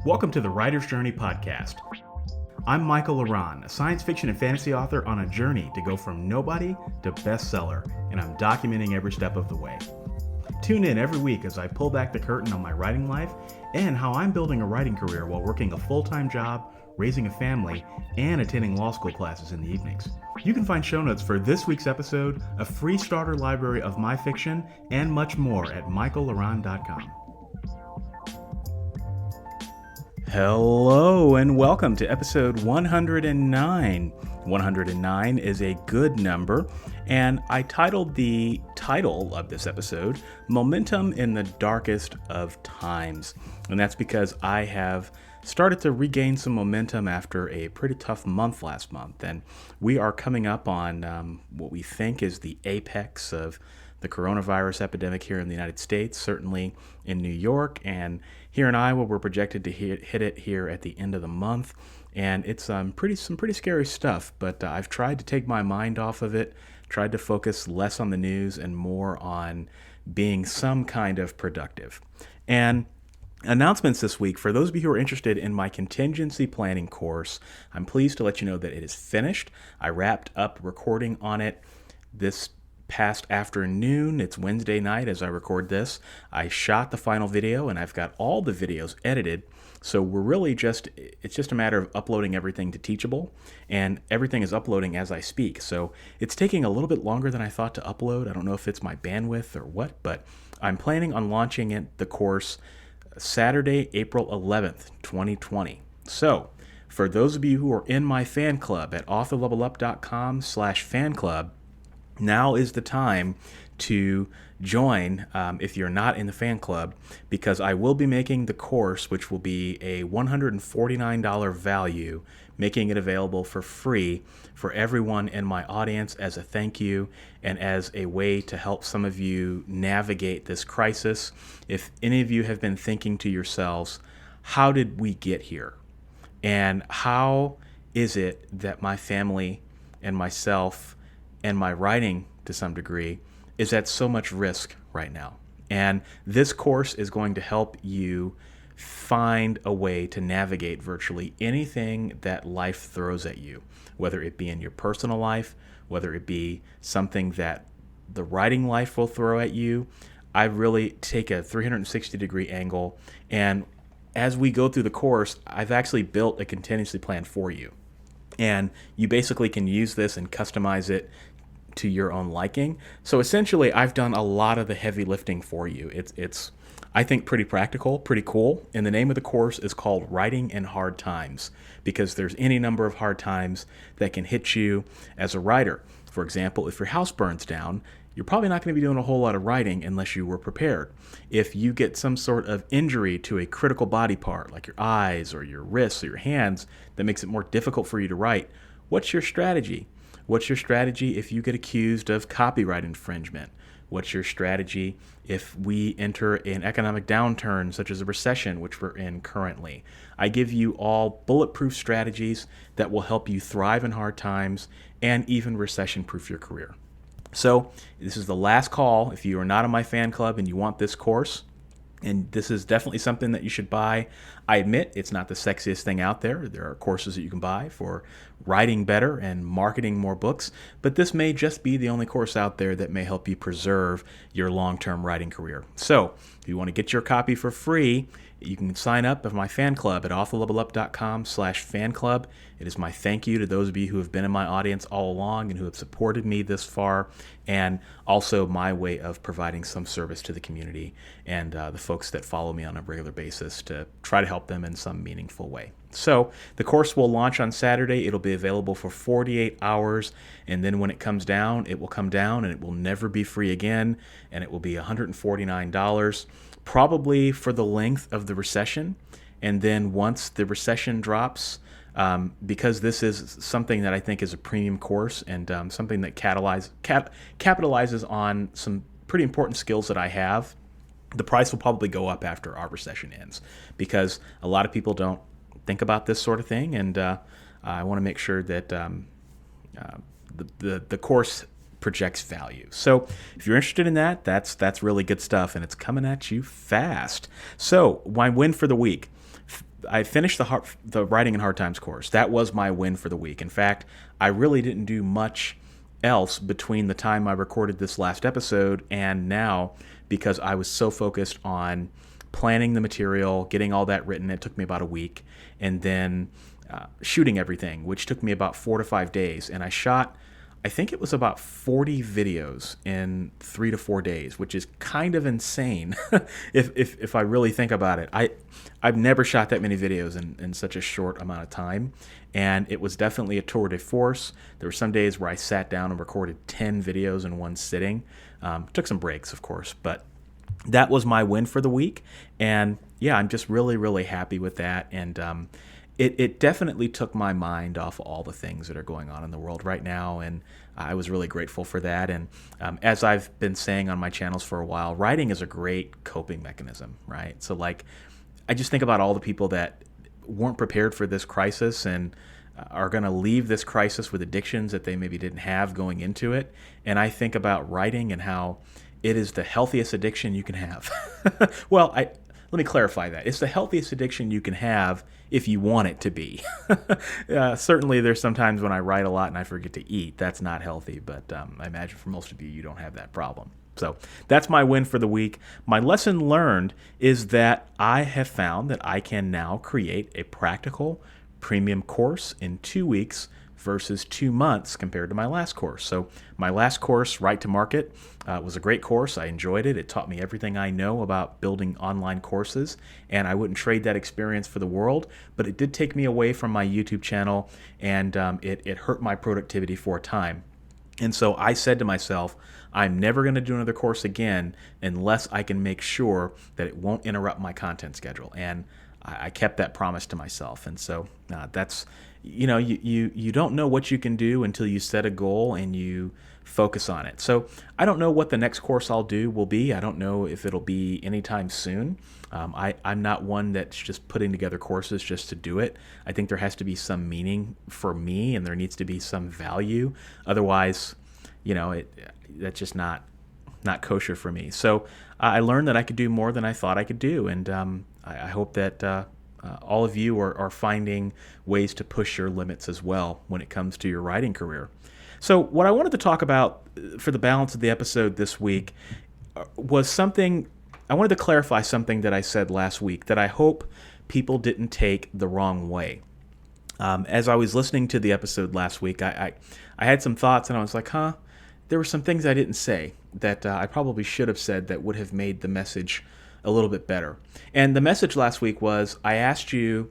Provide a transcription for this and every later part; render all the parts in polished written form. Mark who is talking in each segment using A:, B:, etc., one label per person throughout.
A: Welcome to the Writer's Journey podcast. I'm Michael Laran, a science fiction and fantasy author on a journey to go from nobody to bestseller, and I'm documenting every step of the way. Tune in every week as I pull back the curtain on my writing life and how I'm building a writing career while working a full-time job, raising a family, and attending law school classes in the evenings. You can find show notes for this week's episode, a free starter library of my fiction, and much more at michaellaran.com. Hello and welcome to episode 109. 109 is a good number, and I titled the title of this episode, Momentum in the Darkest of Times. And that's because I have started to regain some momentum after a pretty tough month last month. And we are coming up on what we think is the apex of the coronavirus epidemic here in the United States, certainly in New York, and here in Iowa, we're projected to hit it here at the end of the month. And it's some pretty scary stuff, but I've tried to take my mind off of it, tried to focus less on the news and more on being some kind of productive. And announcements this week, for those of you who are interested in my contingency planning course, I'm pleased to let you know that it is finished. I wrapped up recording on it this past afternoon. It's Wednesday night as I record this. I shot the final video and I've got all the videos edited. So we're really it's just a matter of uploading everything to Teachable, and everything is uploading as I speak. So it's taking a little bit longer than I thought to upload. I don't know if it's my bandwidth or what, but I'm planning on launching the course Saturday, April 11th, 2020. So for those of you who are in my fan club at authorlevelup.com/fan club, now is the time to join if you're not in the fan club, because I will be making the course, which will be a $149 value, making it available for free for everyone in my audience as a thank you and as a way to help some of you navigate this crisis. If any of you have been thinking to yourselves, how did we get here? And how is it that my family and myself and my writing, to some degree, is at so much risk right now? And this course is going to help you find a way to navigate virtually anything that life throws at you, whether it be in your personal life, whether it be something that the writing life will throw at you. I really take a 360-degree angle, and as we go through the course, I've actually built a contingency plan for you. And you basically can use this and customize it to your own liking. So essentially, I've done a lot of the heavy lifting for you. It's I think pretty practical, pretty cool. And the name of the course is called Writing in Hard Times, because there's any number of hard times that can hit you as a writer. For example, if your house burns down, you're probably not going to be doing a whole lot of writing unless you were prepared. If you get some sort of injury to a critical body part, like your eyes or your wrists or your hands, that makes it more difficult for you to write, what's your strategy? What's your strategy if you get accused of copyright infringement? What's your strategy if we enter an economic downturn, such as a recession, which we're in currently? I give you all bulletproof strategies that will help you thrive in hard times and even recession-proof your career. So this is the last call. If you are not in my fan club and you want this course, and this is definitely something that you should buy. I admit it's not the sexiest thing out there. There are courses that you can buy for writing better and marketing more books, but this may just be the only course out there that may help you preserve your long-term writing career. So if you want to get your copy for free, you can sign up at my fan club at authorlevelup.com/fan club. It is my thank you to those of you who have been in my audience all along and who have supported me this far, and also my way of providing some service to the community and the folks that follow me on a regular basis to try to help them in some meaningful way. So the course will launch on Saturday. It'll be available for 48 hours, and then when it comes down, it will come down and it will never be free again, and it will be $149. Probably for the length of the recession. And then once the recession drops, because this is something that I think is a premium course and something that capitalizes on some pretty important skills that I have, the price will probably go up after our recession ends, because a lot of people don't think about this sort of thing. And I want to make sure that the course projects value. So if you're interested in that, that's really good stuff, and it's coming at you fast. So my win for the week. I finished the Writing in Hard Times course. That was my win for the week. In fact, I really didn't do much else between the time I recorded this last episode and now, because I was so focused on planning the material, getting all that written. It took me about a week, and then shooting everything, which took me about 4 to 5 days. And I shot, I think it was about 40 videos in 3 to 4 days, which is kind of insane if I really think about it. I've never shot that many videos in such a short amount of time, and it was definitely a tour de force. There were some days where I sat down and recorded 10 videos in one sitting. Took some breaks, of course, but that was my win for the week. And yeah, I'm just really, really happy with that. And it definitely took my mind off all the things that are going on in the world right now, and I was really grateful for that. And as I've been saying on my channels for a while, writing is a great coping mechanism, right? So like, I just think about all the people that weren't prepared for this crisis and are going to leave this crisis with addictions that they maybe didn't have going into it. And I think about writing and how it is the healthiest addiction you can have. Well, let me clarify that. It's the healthiest addiction you can have if you want it to be. Certainly, there's sometimes when I write a lot and I forget to eat. That's not healthy, but I imagine for most of you, you don't have that problem. So that's my win for the week. My lesson learned is that I have found that I can now create a practical premium course in 2 weeks versus 2 months compared to my last course. So my last course, Right to Market, was a great course. I enjoyed it. It taught me everything I know about building online courses, and I wouldn't trade that experience for the world, but it did take me away from my YouTube channel, and it hurt my productivity for a time. And so I said to myself, I'm never going to do another course again unless I can make sure that it won't interrupt my content schedule. And I kept that promise to myself. And so that's, you don't know what you can do until you set a goal and you focus on it. So I don't know what the next course I'll do will be. I don't know if it'll be anytime soon. I'm not one that's just putting together courses just to do it. I think there has to be some meaning for me, and there needs to be some value. Otherwise, that's just not kosher for me. So I learned that I could do more than I thought I could do, and I hope that all of you are finding ways to push your limits as well when it comes to your writing career. So what I wanted to talk about for the balance of the episode this week was something. I wanted to clarify something that I said last week that I hope people didn't take the wrong way. As I was listening to the episode last week, I had some thoughts, and I was like, there were some things I didn't say that I probably should have said that would have made the message a little bit better. And the message last week was, I asked you,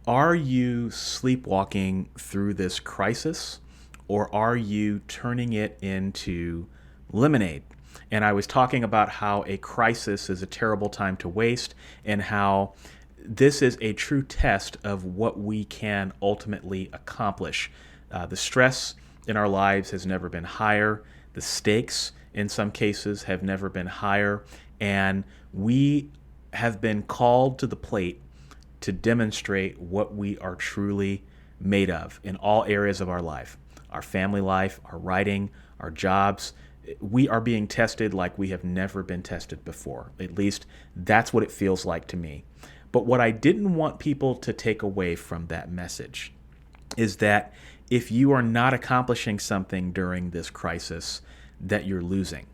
A: are you sleepwalking through this crisis, or are you turning it into lemonade? And I was talking about how a crisis is a terrible time to waste, and how this is a true test of what we can ultimately accomplish. The stress in our lives has never been higher. The stakes in some cases have never been higher. And we have been called to the plate to demonstrate what we are truly made of in all areas of our life. Our family life, our writing, our jobs. We are being tested like we have never been tested before. At least that's what it feels like to me. But what I didn't want people to take away from that message is that if you are not accomplishing something during this crisis, that you're losing.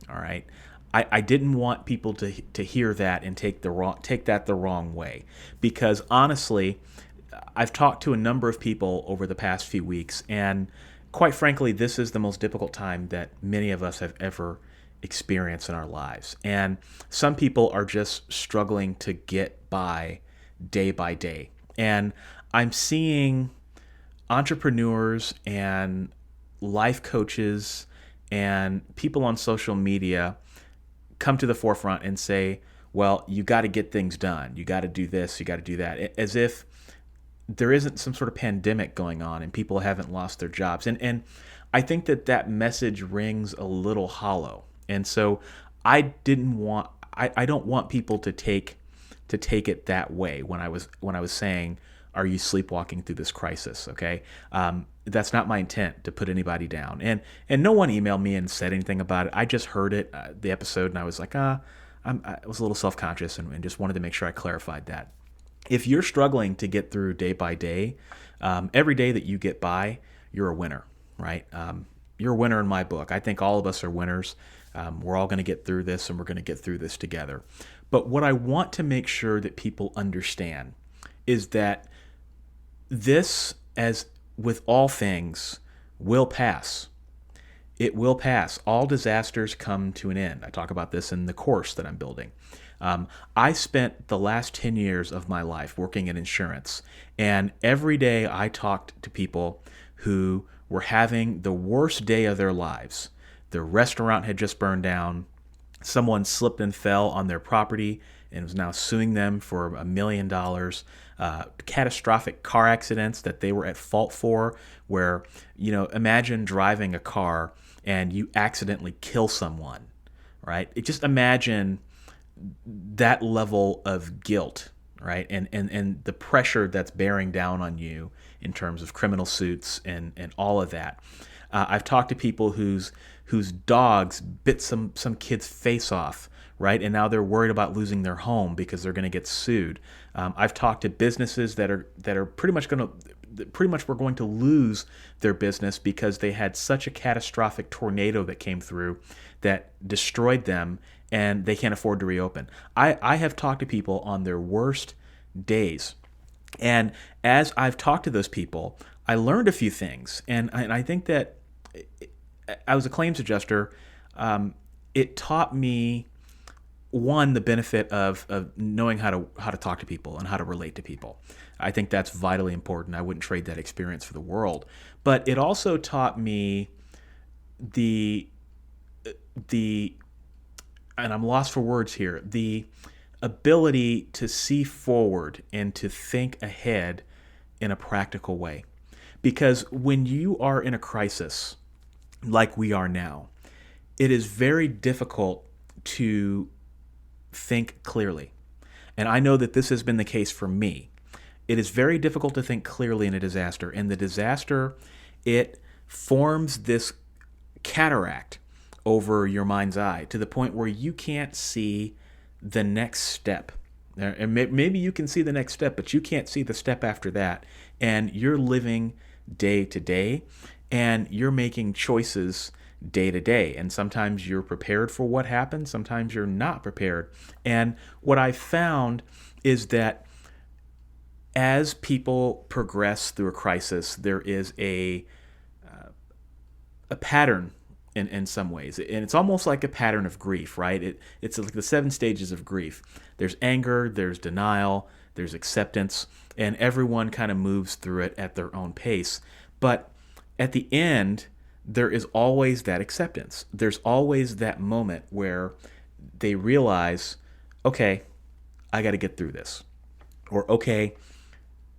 A: All right. I didn't want people to hear that and take that the wrong way, because honestly, I've talked to a number of people over the past few weeks, and quite frankly, this is the most difficult time that many of us have ever experienced in our lives. And some people are just struggling to get by day. And I'm seeing entrepreneurs and life coaches and people on social media come to the forefront and say, well, you got to get things done. You got to do this, you got to do that, as if there isn't some sort of pandemic going on and people haven't lost their jobs. And I think that message rings a little hollow. And so I don't want people to take it that way when I was saying, are you sleepwalking through this crisis? Okay. That's not my intent to put anybody down. And no one emailed me and said anything about it. I just heard it, the episode, and I was like, I was a little self-conscious and just wanted to make sure I clarified that. If you're struggling to get through day by day, every day that you get by, you're a winner, right? You're a winner in my book. I think all of us are winners. We're all going to get through this, and we're going to get through this together. But what I want to make sure that people understand is that this, as with all things, will pass. It will pass. All disasters come to an end. I talk about this in the course that I'm building. I spent the last 10 years of my life working in insurance, and every day I talked to people who were having the worst day of their lives. Their restaurant had just burned down. Someone slipped and fell on their property and was now suing them for $1 million. Catastrophic car accidents that they were at fault for, where, imagine driving a car and you accidentally kill someone, right? Just imagine that level of guilt, right? And the pressure that's bearing down on you in terms of criminal suits and all of that. I've talked to people whose dogs bit some kid's face off, right? And now they're worried about losing their home because they're going to get sued. I've talked to businesses that are pretty much were going to lose their business because they had such a catastrophic tornado that came through that destroyed them, and they can't afford to reopen. I have talked to people on their worst days. And as I've talked to those people, I learned a few things. And I think that I was a claims adjuster. It taught me, one, the benefit of knowing how to talk to people and how to relate to people. I think that's vitally important. I wouldn't trade that experience for the world. But it also taught me the and I'm lost for words here, the ability to see forward and to think ahead in a practical way. Because when you are in a crisis like we are now, it is very difficult to think clearly. And I know that this has been the case for me. It is very difficult to think clearly in a disaster. And the disaster, it forms this cataract over your mind's eye to the point where you can't see the next step. And maybe you can see the next step, but you can't see the step after that. And you're living day to day, and you're making choices day to day. And sometimes you're prepared for what happens, sometimes you're not prepared. And what I found is that as people progress through a crisis, there is a pattern in some ways. And it's almost like a pattern of grief, right? It's like the 7 stages of grief. There's anger, there's denial, there's acceptance, and everyone kind of moves through it at their own pace. But at the end, there is always that acceptance. There's always that moment where they realize, okay, I got to get through this. Or, okay,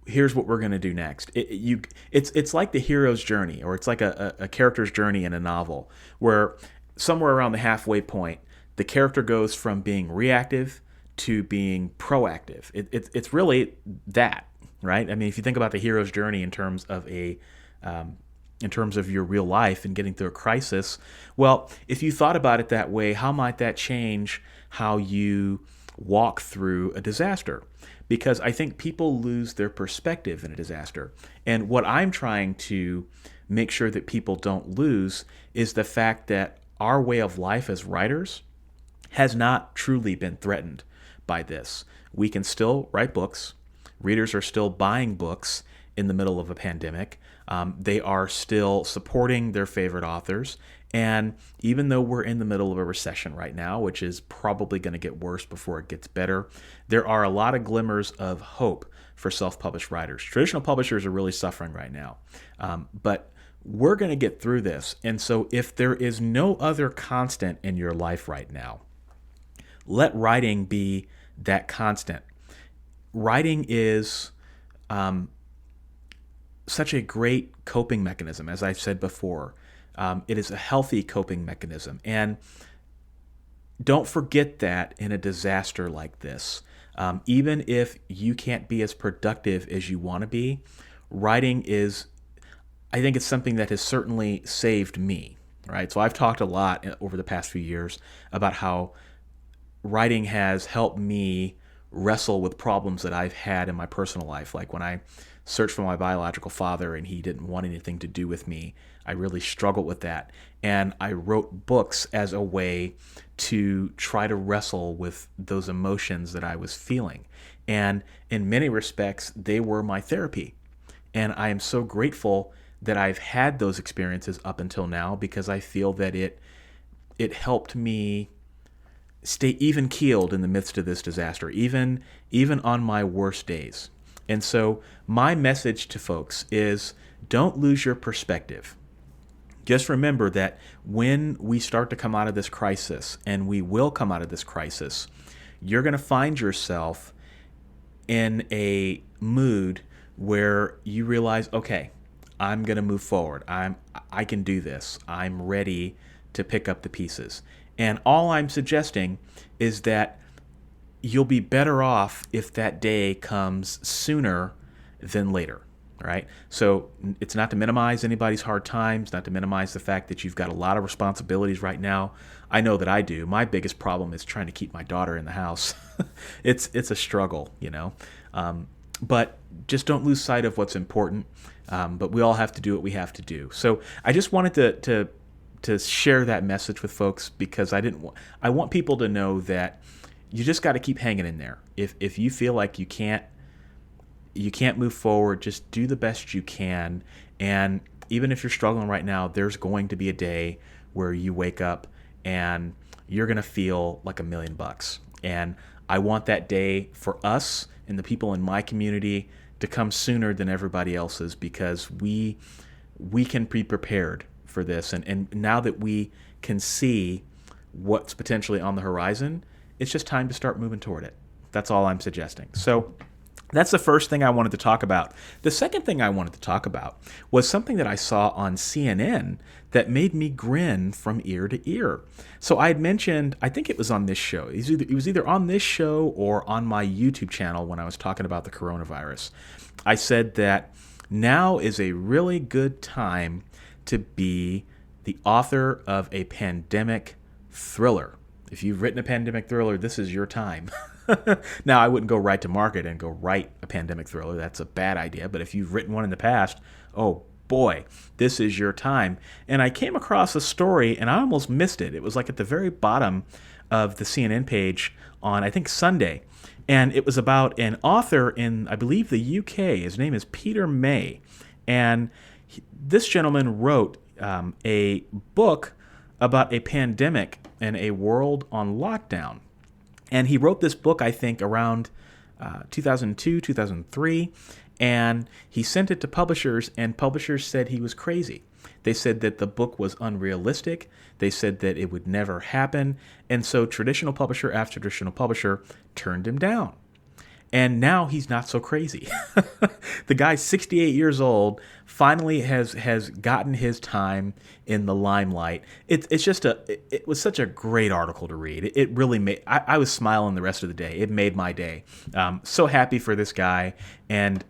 A: here's what we're going to do next. It's like the hero's journey, or it's like a character's journey in a novel, where somewhere around the halfway point, the character goes from being reactive to being proactive. It's really that, right? I mean, if you think about the hero's journey in terms of your real life and getting through a crisis, well, if you thought about it that way, how might that change how you walk through a disaster? Because I think people lose their perspective in a disaster. And what I'm trying to make sure that people don't lose is the fact that our way of life as writers has not truly been threatened by this. We can still write books. Readers are still buying books in the middle of a pandemic. They are still supporting their favorite authors. And even though we're in the middle of a recession right now, which is probably going to get worse before it gets better, there are a lot of glimmers of hope for self-published writers. Traditional publishers are really suffering right now. But we're going to get through this. And so if there is no other constant in your life right now, let writing be that constant. Writing is such a great coping mechanism, as I've said before. It is a healthy coping mechanism. And don't forget that in a disaster like this, even if you can't be as productive as you want to be, writing is, I think it's something that has certainly saved me, right? So I've talked a lot over the past few years about how writing has helped me wrestle with problems that I've had in my personal life. Like when I searched for my biological father and he didn't want anything to do with me, I really struggled with that. And I wrote books as a way to try to wrestle with those emotions that I was feeling. And in many respects, they were my therapy. And I am so grateful that I've had those experiences up until now, because I feel that it helped me stay even keeled in the midst of this disaster, even on my worst days. And so my message to folks is, don't lose your perspective. Just remember that when we start to come out of this crisis, and we will come out of this crisis, you're going to find yourself in a mood where you realize, okay, I'm going to move forward. I can do this. I'm ready to pick up the pieces. And all I'm suggesting is that you'll be better off if that day comes sooner than later, right? So it's not to minimize anybody's hard times, not to minimize the fact that you've got a lot of responsibilities right now. I know that I do. My biggest problem is trying to keep my daughter in the house. It's a struggle, but just don't lose sight of what's important. But we all have to do what we have to do. So I just wanted to share that message with folks, because I want people to know that you just got to keep hanging in there. If you feel like you can't move forward, just do the best you can. And even if you're struggling right now, there's going to be a day where you wake up and you're going to feel like $1,000,000. And I want that day for us and the people in my community to come sooner than everybody else's, because we can be prepared for this. And now that we can see what's potentially on the horizon, it's just time to start moving toward it. That's all I'm suggesting. So that's the first thing I wanted to talk about. The second thing I wanted to talk about was something that I saw on CNN that made me grin from ear to ear. So I had mentioned, I think it was on this show. It was either on this show or on my YouTube channel when I was talking about the coronavirus. I said that now is a really good time to be the author of a pandemic thriller. If you've written a pandemic thriller, this is your time. Now, I wouldn't go right to market and go write a pandemic thriller. That's a bad idea. But if you've written one in the past, oh boy, this is your time. And I came across a story and I almost missed it. It was like at the very bottom of the CNN page on, I think, Sunday. And it was about an author in, I believe, the UK. His name is Peter May. And this gentleman wrote a book about a pandemic and a world on lockdown. And he wrote this book, I think, around 2002, 2003, and he sent it to publishers, and publishers said he was crazy. They said that the book was unrealistic. They said that it would never happen. And so traditional publisher after traditional publisher turned him down. And now he's not so crazy. The guy's 68 years old, finally has gotten his time in the limelight. It was such a great article to read. It really made, I was smiling the rest of the day. It made my day. So happy for this guy, and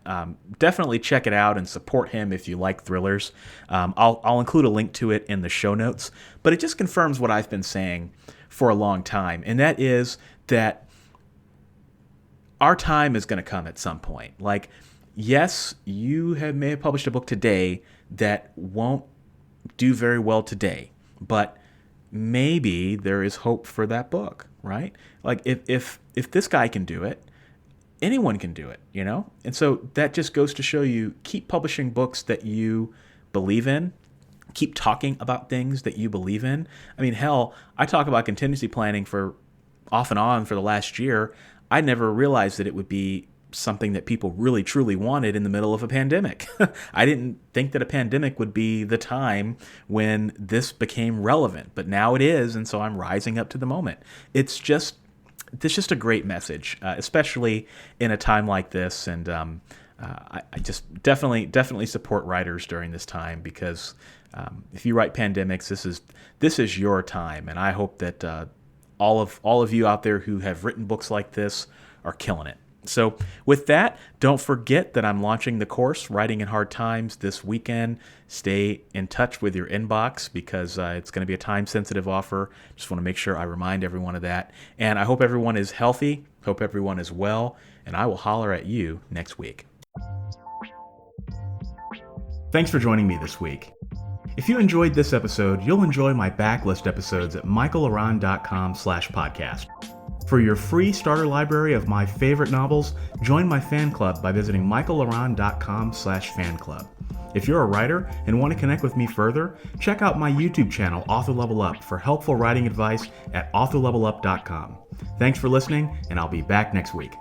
A: definitely check it out and support him if you like thrillers. I'll include a link to it in the show notes, but it just confirms what I've been saying for a long time, and that is that our time is going to come at some point. Like, yes, you may have published a book today that won't do very well today, but maybe there is hope for that book, right? Like, if this guy can do it, anyone can do it, And so that just goes to show you, keep publishing books that you believe in. Keep talking about things that you believe in. I mean, hell, I talk about contingency planning for off and on for the last year. I never realized that it would be something that people really truly wanted in the middle of a pandemic. I didn't think that a pandemic would be the time when this became relevant, but now it is, and so I'm rising up to the moment. It's just a great message, especially in a time like this, and I just definitely support writers during this time, because if you write pandemics, this is your time, and I hope that all of you out there who have written books like this are killing it. So with that, don't forget that I'm launching the course, Writing in Hard Times, this weekend. Stay in touch with your inbox, because it's going to be a time-sensitive offer. Just want to make sure I remind everyone of that. And I hope everyone is healthy Hope everyone is well, and I will holler at you next week. Thanks for joining me this week. If you enjoyed this episode, you'll enjoy my backlist episodes at michaelaran.com/podcast. For your free starter library of my favorite novels, join my fan club by visiting michaelaran.com/fanclub. If you're a writer and want to connect with me further, check out my YouTube channel, Author Level Up, for helpful writing advice at authorlevelup.com. Thanks for listening, and I'll be back next week.